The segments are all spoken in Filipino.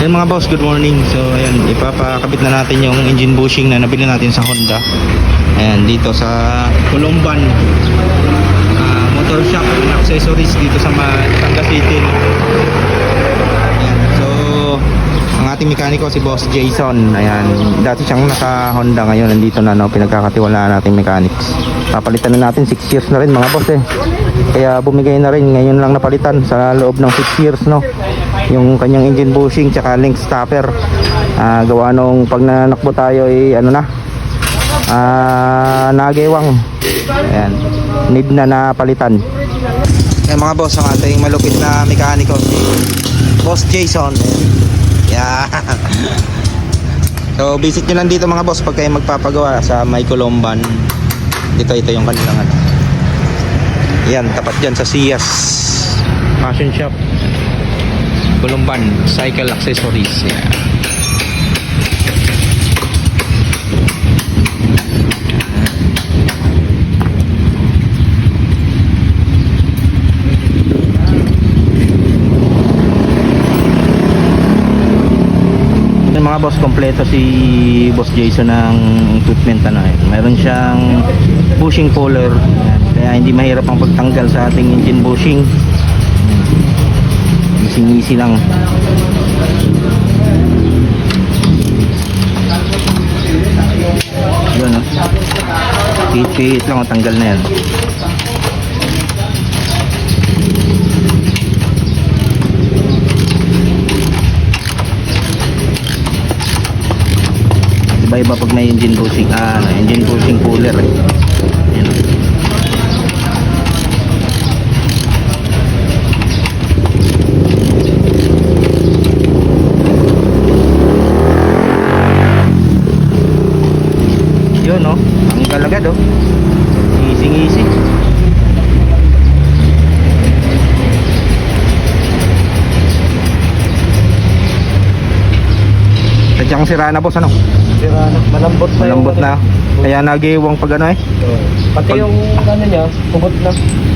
Ayan mga boss, good morning. So ayan, ipapakabit na natin yung engine bushing na nabili natin sa Honda. Ayan, dito sa Colomban Motor Shop and Accessories dito sa Batangas City. Ayan, so ang ating mekaniko si Boss Jason. Ayan, dati siyang naka Honda, ngayon nandito na, no, pinagkakatiwalaan nating mechanics. Papalitan na natin, 6 years na rin mga boss eh. Kaya bumigay na rin, ngayon lang napalitan sa loob ng 6 years, no, yung kanyang engine bushing tsaka link stopper. Gawa nung pag nanakbo tayo ay nagewang. Ayan, need na napalitan. Ayan mga boss, ang ating malupit na mekaniko si Boss Jason. Yeah. So visit nyo lang dito mga boss pag kayo magpapagawa sa May Colomban. Ito yung kanilang yan, tapat dyan sa Sias Fashion Shop, Colomban Cycle Accessories. Yeah. Mga boss, kompleto si Boss Jason ng equipment. Meron siyang bushing puller. Ayan, kaya hindi mahirap ang pagtanggal sa ating engine bushing. Easy lang. Yun, no? Pihit lang, tanggal na yan. Iba-iba pag may engine bushing, engine bushing puller eh. Ayan. Yun, no, ang galagad, oh, easy. Sadyang sira na boss, ano? Sira na, malambot na. Kaya nagewang pag ano eh. Pati yung ano niya, pugot na.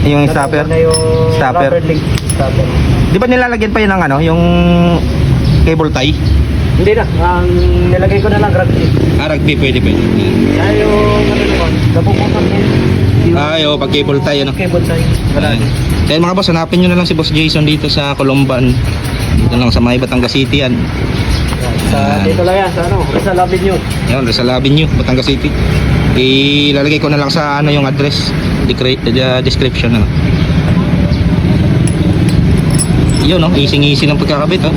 Yung stopper. Na yung Stopper. rubber link stopper. Di ba nilalagyan pa yun ng ano, yung cable tie? Hindi na, ang nilagay ko na lang rugby. Rugby, pwede. Kaya yung ano naman, napuputan yung Pag cable tie, ano? cable tie. Ayan. Kaya mga boss, hanapin nyo na lang si Boss Jason dito sa Colomban. Dito lang sa May Batangas City yan. Dito lang yan, sa ano, Rizal Avenue. Yun, Rizal Avenue, Batangas City. Ilalagay ko na lang sa ano yung address, description, ano. Yun, no, easy ng pagkakabit, oh.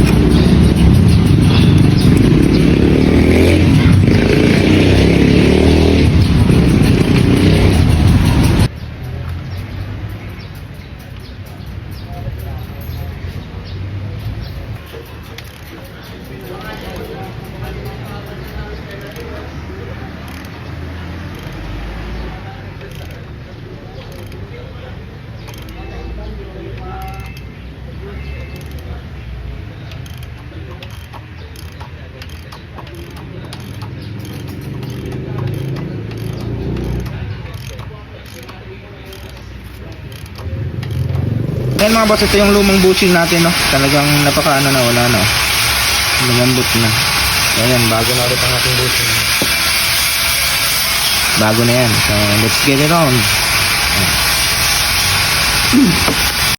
Ayan mga boss, ito yung lumang bushing natin, no. Talagang napaka ano na, wala na, oh. Lumambot na. Ayan, bago na ulit ang ating bushing. Bago na yan. So let's get it on.